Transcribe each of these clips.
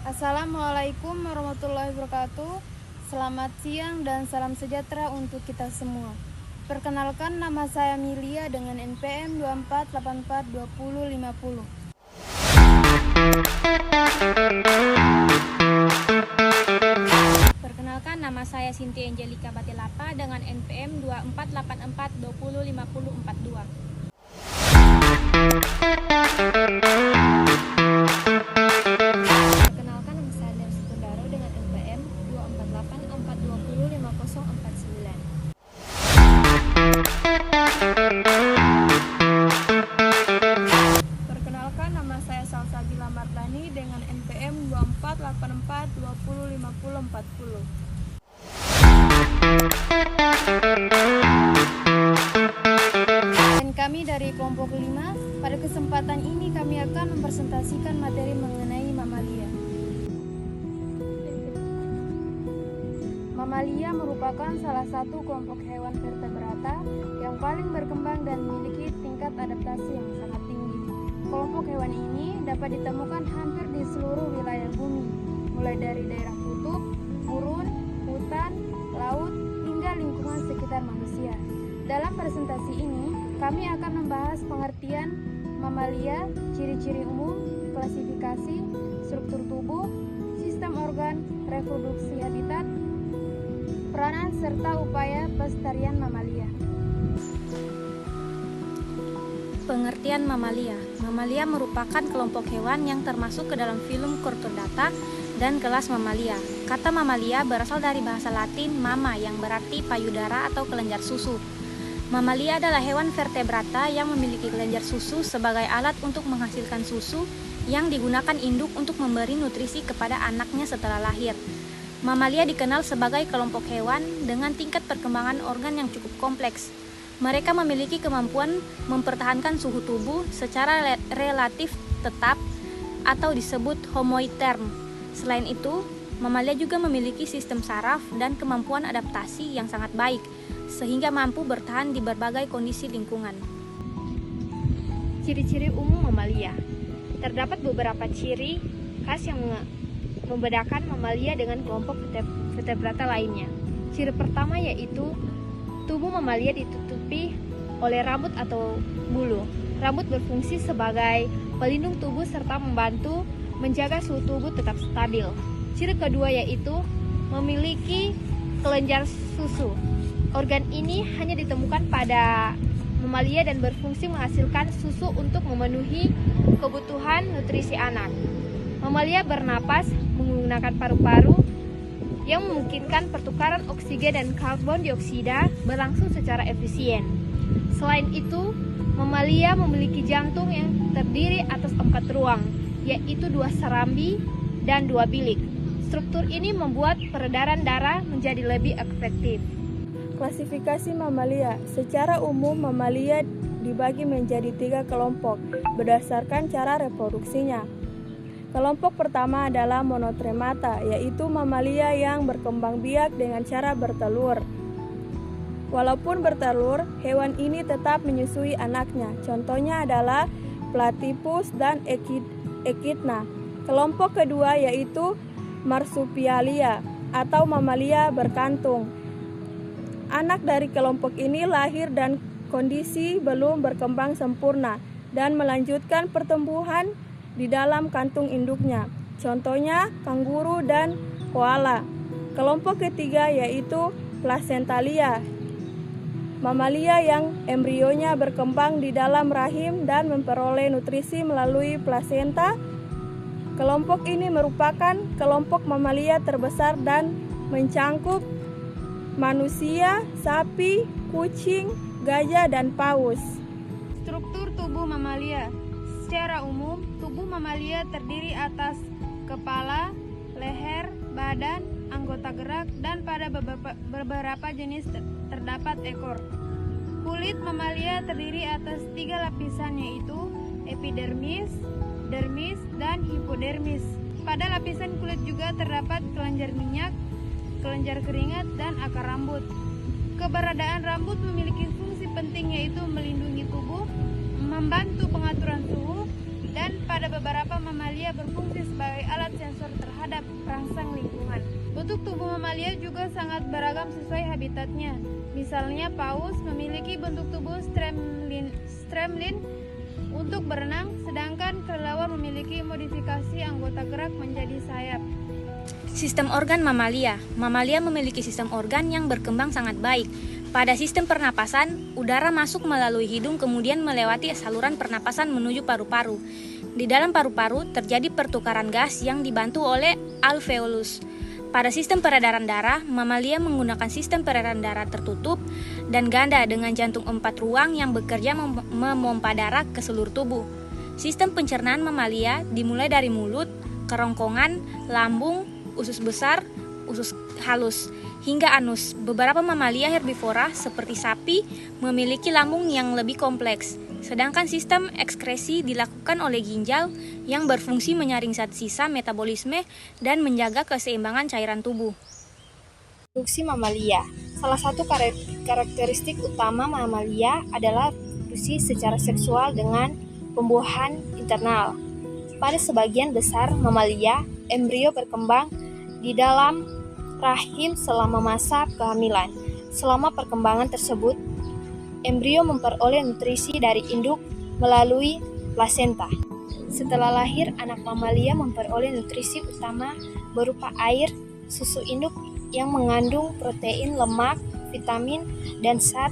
Assalamualaikum warahmatullahi wabarakatuh. Selamat siang dan salam sejahtera untuk kita semua. Perkenalkan, nama saya Milia dengan NPM 24842050. Perkenalkan, nama saya Sinti Angelika Batelapa dengan NPM 2484205042. Perkenalkan, nama saya Dem Sekundaro dengan NPM 2484205049. Perkenalkan, nama saya Salsabila Mardani dengan NPM 2484205040. Dan kami dari kelompok 5, pada kesempatan ini kami akan mempresentasikan materi mengenai mamalia. Mamalia merupakan salah satu kelompok hewan vertebrata yang paling berkembang dan memiliki tingkat adaptasi yang sangat tinggi. Kelompok hewan ini dapat ditemukan hampir di seluruh wilayah bumi, mulai dari daerah kutub, gurun, hutan, laut, hingga lingkungan sekitar manusia. Dalam presentasi ini, kami akan membahas pengertian mamalia, ciri-ciri umum, klasifikasi, struktur tubuh, sistem organ, reproduksi habitat, peranan serta upaya pelestarian mamalia. Pengertian mamalia. Mamalia merupakan kelompok hewan yang termasuk ke dalam filum Chordata dan kelas mamalia. Kata mamalia berasal dari bahasa Latin mama yang berarti payudara atau kelenjar susu. Mamalia adalah hewan vertebrata yang memiliki kelenjar susu sebagai alat untuk menghasilkan susu yang digunakan induk untuk memberi nutrisi kepada anaknya setelah lahir. Mamalia dikenal sebagai kelompok hewan dengan tingkat perkembangan organ yang cukup kompleks. Mereka memiliki kemampuan mempertahankan suhu tubuh secara relatif tetap atau disebut homoiterm. Selain itu, mamalia juga memiliki sistem saraf dan kemampuan adaptasi yang sangat baik, sehingga mampu bertahan di berbagai kondisi lingkungan. Ciri-ciri umum mamalia. Terdapat beberapa ciri khas yang membedakan mamalia dengan kelompok vertebrata lainnya. Ciri pertama yaitu tubuh mamalia ditutupi oleh rambut atau bulu. Rambut berfungsi sebagai pelindung tubuh serta membantu menjaga suhu tubuh tetap stabil. Ciri kedua yaitu memiliki kelenjar susu. Organ ini hanya ditemukan pada mamalia dan berfungsi menghasilkan susu untuk memenuhi kebutuhan nutrisi anak. Mamalia bernapas menggunakan paru-paru yang memungkinkan pertukaran oksigen dan karbon dioksida berlangsung secara efisien. Selain itu, mamalia memiliki jantung yang terdiri atas 4 ruang, yaitu 2 serambi dan 2 bilik. Struktur ini membuat peredaran darah menjadi lebih efektif. Klasifikasi mamalia. Secara umum, mamalia dibagi menjadi 3 kelompok berdasarkan cara reproduksinya. Kelompok pertama adalah monotremata, yaitu mamalia yang berkembang biak dengan cara bertelur. Walaupun bertelur, hewan ini tetap menyusui anaknya. Contohnya adalah platypus dan echidna. Kelompok kedua yaitu marsupialia atau mamalia berkantung. Anak dari kelompok ini lahir dan kondisi belum berkembang sempurna dan melanjutkan pertumbuhan di dalam kantung induknya. Contohnya kanguru dan koala. Kelompok ketiga yaitu placentalia. Mamalia yang embrionya berkembang di dalam rahim dan memperoleh nutrisi melalui plasenta. Kelompok ini merupakan kelompok mamalia terbesar dan mencangkup manusia, sapi, kucing, gajah, dan paus. Struktur tubuh mamalia. Secara umum, tubuh mamalia terdiri atas kepala, leher, badan, anggota gerak, dan pada beberapa jenis terdapat ekor. Kulit mamalia terdiri atas 3 lapisan, yaitu epidermis, dermis, dan hipodermis. Pada lapisan kulit juga terdapat kelenjar minyak, kelenjar keringat, dan akar rambut. Keberadaan rambut memiliki fungsi penting, yaitu melindungi tubuh, membantu pengaturan suhu, dan pada beberapa mamalia berfungsi sebagai alat sensor terhadap perangsang lingkungan. Bentuk tubuh mamalia juga sangat beragam sesuai habitatnya. Misalnya paus memiliki bentuk tubuh streamline untuk berenang, sedangkan kelelawar memiliki modifikasi anggota gerak menjadi sayap. Sistem organ mamalia. Mamalia memiliki sistem organ yang berkembang sangat baik. Pada sistem pernapasan, udara masuk melalui hidung kemudian melewati saluran pernapasan menuju paru-paru. Di dalam paru-paru terjadi pertukaran gas yang dibantu oleh alveolus. Pada sistem peredaran darah, mamalia menggunakan sistem peredaran darah tertutup dan ganda dengan jantung 4 ruang yang bekerja memompa darah ke seluruh tubuh. Sistem pencernaan mamalia dimulai dari mulut, kerongkongan, lambung, usus besar, usus halus, hingga anus. Beberapa mamalia herbivora seperti sapi memiliki lambung yang lebih kompleks, sedangkan sistem ekskresi dilakukan oleh ginjal yang berfungsi menyaring zat sisa metabolisme dan menjaga keseimbangan cairan tubuh. Reproduksi mamalia. Salah satu karakteristik utama mamalia adalah reproduksi secara seksual dengan pembuahan internal. Pada sebagian besar mamalia, embrio berkembang di dalam rahim selama masa kehamilan. Selama perkembangan tersebut, embrio memperoleh nutrisi dari induk melalui plasenta. Setelah lahir, anak mamalia memperoleh nutrisi utama berupa air, susu induk yang mengandung protein, lemak, vitamin, dan zat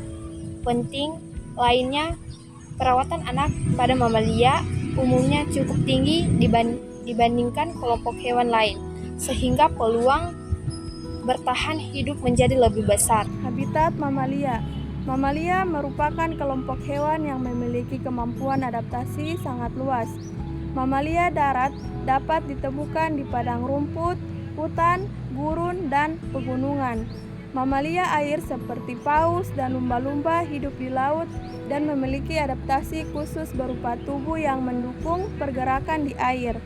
penting lainnya. Perawatan anak pada mamalia umumnya cukup tinggi dibandingkan kelompok hewan lain, sehingga peluang bertahan hidup menjadi lebih besar. Habitat mamalia. Mamalia merupakan kelompok hewan yang memiliki kemampuan adaptasi sangat luas. Mamalia darat dapat ditemukan di padang rumput, hutan, gurun, dan pegunungan. Mamalia air seperti paus dan lumba-lumba hidup di laut dan memiliki adaptasi khusus berupa tubuh yang mendukung pergerakan di air.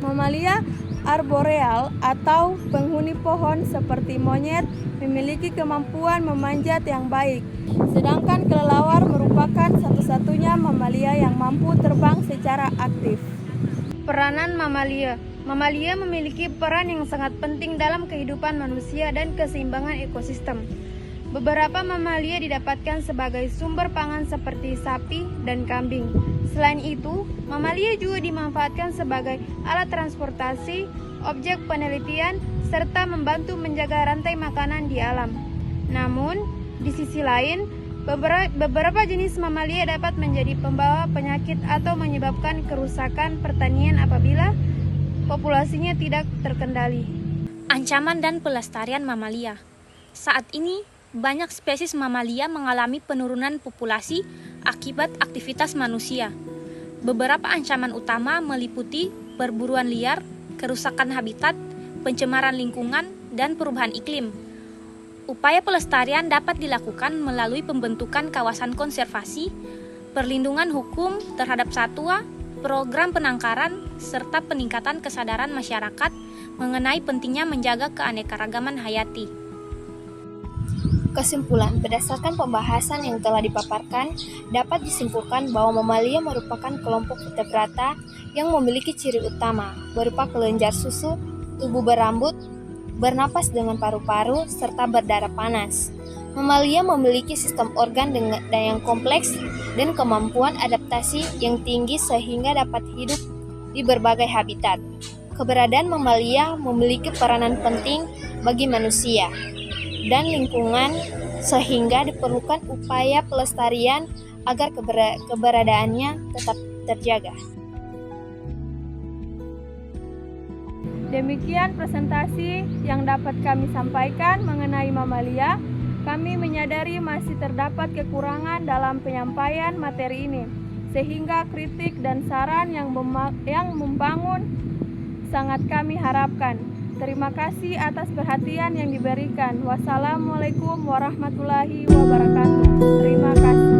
Mamalia arboreal atau penghuni pohon seperti monyet memiliki kemampuan memanjat yang baik, sedangkan kelelawar merupakan satu-satunya mamalia yang mampu terbang secara aktif. Peranan mamalia. Mamalia memiliki peran yang sangat penting dalam kehidupan manusia dan keseimbangan ekosistem. Beberapa mamalia didapatkan sebagai sumber pangan seperti sapi dan kambing. Selain itu, mamalia juga dimanfaatkan sebagai alat transportasi, objek penelitian, serta membantu menjaga rantai makanan di alam. Namun, di sisi lain, beberapa jenis mamalia dapat menjadi pembawa penyakit atau menyebabkan kerusakan pertanian apabila populasinya tidak terkendali. Ancaman dan pelestarian mamalia. Saat ini, banyak spesies mamalia mengalami penurunan populasi akibat aktivitas manusia. Beberapa ancaman utama meliputi perburuan liar, kerusakan habitat, pencemaran lingkungan, dan perubahan iklim. Upaya pelestarian dapat dilakukan melalui pembentukan kawasan konservasi, perlindungan hukum terhadap satwa, program penangkaran, serta peningkatan kesadaran masyarakat mengenai pentingnya menjaga keanekaragaman hayati. Kesimpulan, berdasarkan pembahasan yang telah dipaparkan, dapat disimpulkan bahwa mamalia merupakan kelompok vertebrata yang memiliki ciri utama, berupa kelenjar susu, tubuh berambut, bernapas dengan paru-paru, serta berdarah panas. Mamalia memiliki sistem organ yang kompleks dan kemampuan adaptasi yang tinggi sehingga dapat hidup di berbagai habitat. Keberadaan mamalia memiliki peranan penting bagi manusia dan lingkungan sehingga diperlukan upaya pelestarian agar keberadaannya tetap terjaga. Demikian presentasi yang dapat kami sampaikan mengenai mamalia. Kami menyadari masih terdapat kekurangan dalam penyampaian materi ini, sehingga kritik dan saran yang membangun sangat kami harapkan. Terima kasih atas perhatian yang diberikan. Wassalamualaikum warahmatullahi wabarakatuh. Terima kasih.